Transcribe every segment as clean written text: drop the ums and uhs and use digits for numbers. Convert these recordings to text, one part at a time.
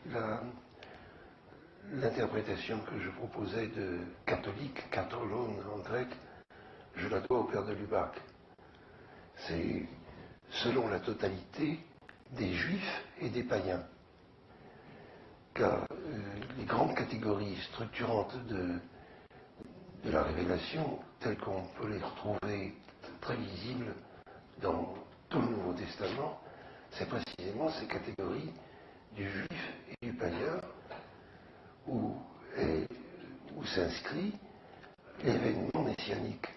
loin. L'interprétation que je proposais de catholique, katholon en grec, je la dois au père de Lubac. C'est selon la totalité des juifs et des païens. Car les grandes catégories structurantes de la révélation, telles qu'on peut les retrouver très visibles dans tout le Nouveau Testament, c'est précisément ces catégories du juif et du païen où s'inscrit l'événement messianique.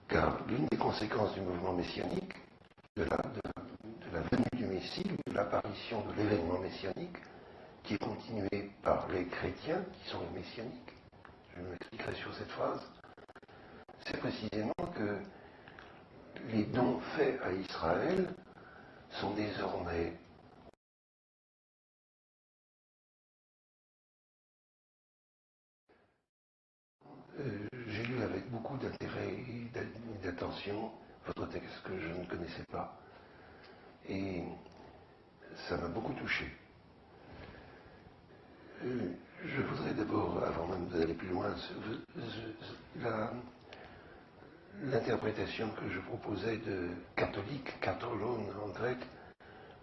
Car l'une des conséquences du mouvement messianique, de la venue du Messie, de l'apparition de l'événement messianique, qui est continué par les chrétiens, qui sont les messianiques, je m'expliquerai sur cette phrase, c'est précisément que les dons faits à Israël sont désormais j'ai lu avec beaucoup d'intérêt et d'attention votre texte que je ne connaissais pas. Et ça m'a beaucoup touché. Je voudrais d'abord, avant même d'aller plus loin, l'interprétation que je proposais de catholique, katholon en grec,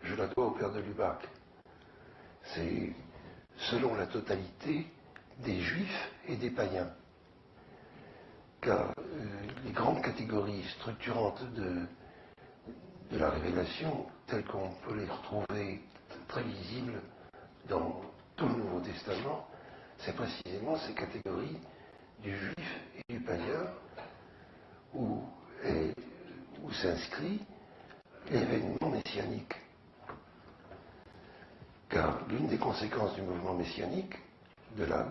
je la dois au père de Lubac. C'est selon la totalité des juifs et des païens. Car les grandes catégories structurantes de la révélation, telles qu'on peut les retrouver très visibles dans tout le Nouveau Testament, c'est précisément ces catégories du juif et du païen où s'inscrit l'événement messianique. Car l'une des conséquences du mouvement messianique, de la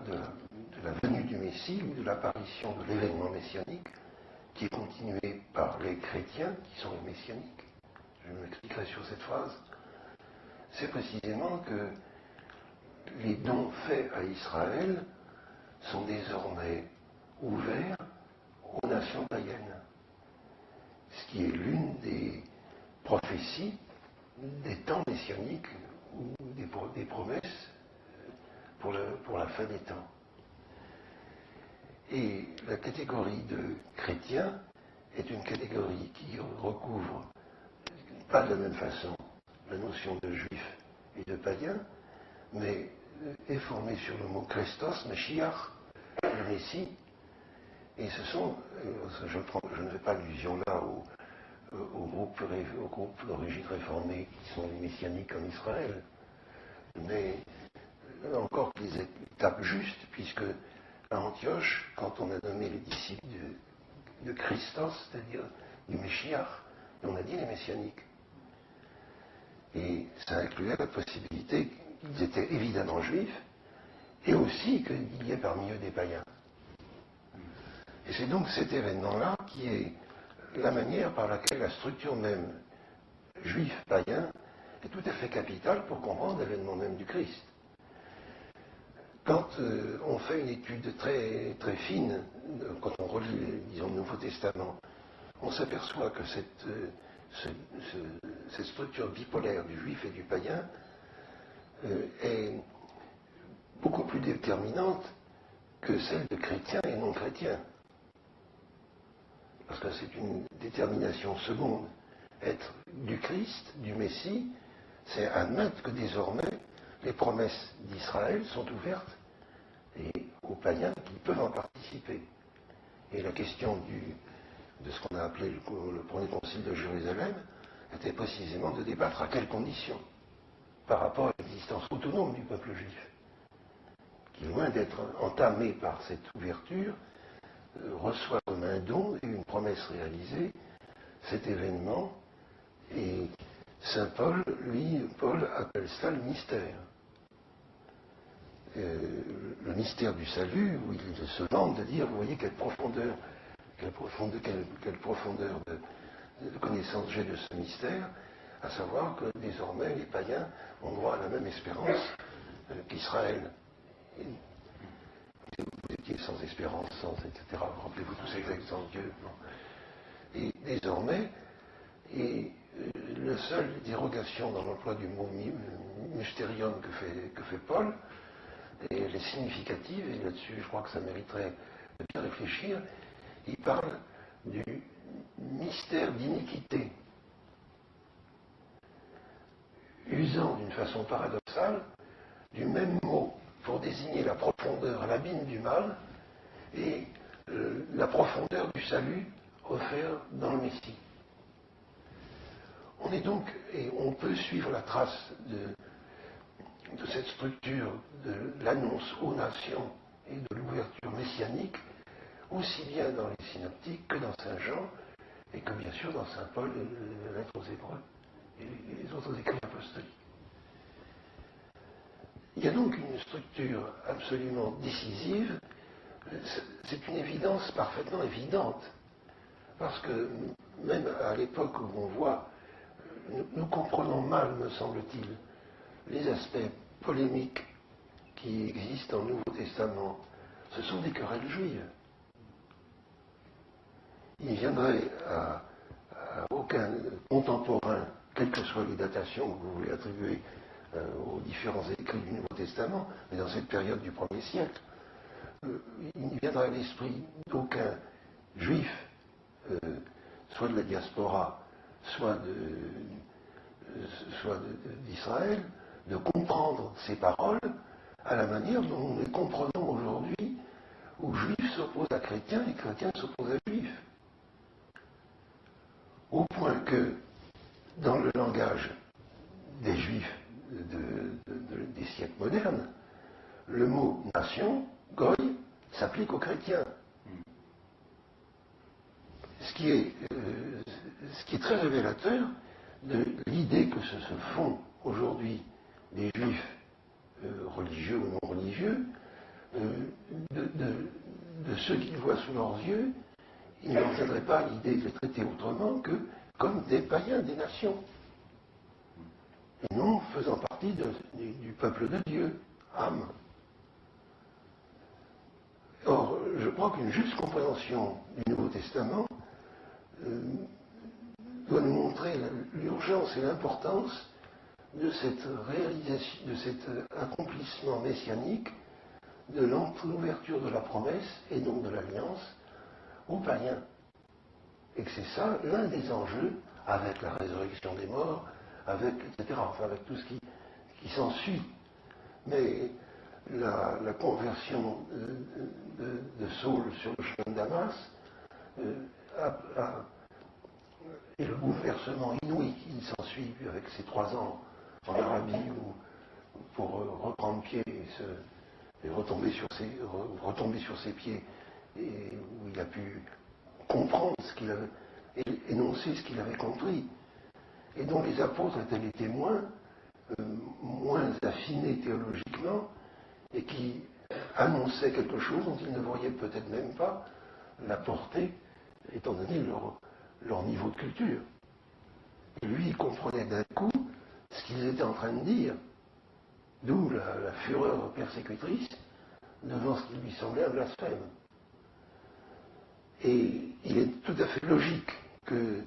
venue du Messie, ou de l'apparition de l'événement messianique, qui est continué par les chrétiens, qui sont les messianiques, je m'expliquerai sur cette phrase, c'est précisément que les dons faits à Israël sont désormais ouverts aux nations païennes. Ce qui est l'une des prophéties des temps messianiques ou des promesses pour la fin des temps. Et la catégorie de chrétiens est une catégorie qui recouvre, pas de la même façon, la notion de juif et de païen, mais est formée sur le mot Christos, Meshiach, le Messie. Et ce sont, je ne fais pas allusion là au groupe d'origine réformée qui sont les messianiques en Israël, mais encore qu'ils étapes justes, puisque à Antioche, quand on a nommé les disciples de Christos, c'est-à-dire du Meshiach, on a dit les messianiques. Et ça incluait la possibilité qu'ils étaient évidemment juifs, et aussi qu'il y ait parmi eux des païens. Et c'est donc cet événement-là qui est la manière par laquelle la structure même juif-païen est tout à fait capitale pour comprendre l'événement même du Christ. Quand on fait une étude très, très fine, quand on relit, disons, le Nouveau Testament, on s'aperçoit que cette structure bipolaire du juif et du païen est beaucoup plus déterminante que celle de chrétiens et non chrétiens. Parce que c'est une détermination seconde. Être du Christ, du Messie, c'est admettre que désormais les promesses d'Israël sont ouvertes et aux païens qui peuvent en participer. Et la question de ce qu'on a appelé le premier concile de Jérusalem était précisément de débattre à quelles conditions par rapport à l'existence autonome du peuple juif, qui, loin d'être entamé par cette ouverture, reçoit comme un don et une promesse réalisée cet événement. Et saint Paul, Paul appelle ça le mystère. Le mystère du salut, où il se vante de dire, vous voyez quelle profondeur de connaissance j'ai de ce mystère, à savoir que désormais les païens ont droit à la même espérance qu'Israël. Vous étiez sans espérance, etc. Rappelez-vous tous ces exemples de Dieu. Et désormais, le seule dérogation dans l'emploi du mot mysterium que fait Paul, et elle est significative, et là-dessus je crois que ça mériterait de bien réfléchir. Il parle du mystère d'iniquité, usant d'une façon paradoxale du même mot pour désigner la profondeur, l'abîme du mal, et la profondeur du salut offert dans le Messie. On est donc, et on peut suivre la trace de cette structure de l'annonce aux nations et de l'ouverture messianique, aussi bien dans les synoptiques que dans Saint Jean, et que bien sûr dans Saint Paul, la lettre aux Hébreux et les autres écrits apostoliques. Il y a donc une structure absolument décisive, c'est une évidence parfaitement évidente, parce que même à l'époque où on voit, nous comprenons mal, me semble-t-il, les aspects polémiques qui existent dans le Nouveau Testament. Ce sont des querelles juives. Il ne viendrait à aucun contemporain, quelles que soient les datations que vous voulez attribuer aux différents écrits du Nouveau Testament, mais dans cette période du 1er siècle, il ne viendra à l'esprit d'aucun juif, soit de la diaspora, soit d'Israël, de comprendre ces paroles à la manière dont nous les comprenons aujourd'hui, où juifs s'opposent à chrétiens et chrétiens s'opposent à juifs. Au point que, dans le langage des juifs des siècles modernes, le mot nation, goy, s'applique aux chrétiens. Ce qui est très révélateur de l'idée que se font aujourd'hui des juifs religieux ou non religieux, de ceux qu'ils voient sous leurs yeux, ils ne leur viendraient pas l'idée de les traiter autrement que comme des païens des nations, et non faisant partie du peuple de Dieu, âme. Or, je crois qu'une juste compréhension du Nouveau Testament doit nous montrer l'urgence et l'importance de cette réalisation, de cet accomplissement messianique, de l'ouverture de la promesse et donc de l'alliance aux païens. Et que c'est ça l'un des enjeux, avec la résurrection des morts, avec, etc., enfin avec tout ce qui s'ensuit. Mais la conversion de Saul sur le chemin de Damas et le bouleversement inouï qui s'ensuit avec ces 3 ans en Arabie pour reprendre pied et retomber sur ses pieds, et où il a pu comprendre ce qu'il avait, et énoncer ce qu'il avait compris, et dont les apôtres étaient les témoins, moins affinés théologiquement, et qui annonçaient quelque chose dont ils ne voyaient peut-être même pas la portée, étant donné leur niveau de culture. Et lui, il comprenait d'un coup ce qu'ils étaient en train de dire, d'où la fureur persécutrice devant ce qui lui semblait un blasphème. Et il est tout à fait logique que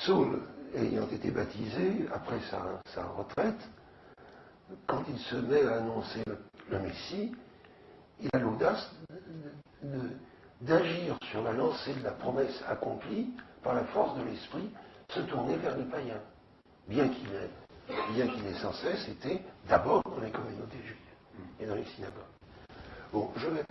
Saul, ayant été baptisé après sa retraite, quand il se met à annoncer le Messie, il a l'audace d'agir sur la lancée de la promesse accomplie par la force de l'esprit, se tourner vers les païens, bien qu'il ait sans cesse été d'abord dans les communautés juives et dans les synagogues. Bon, je vais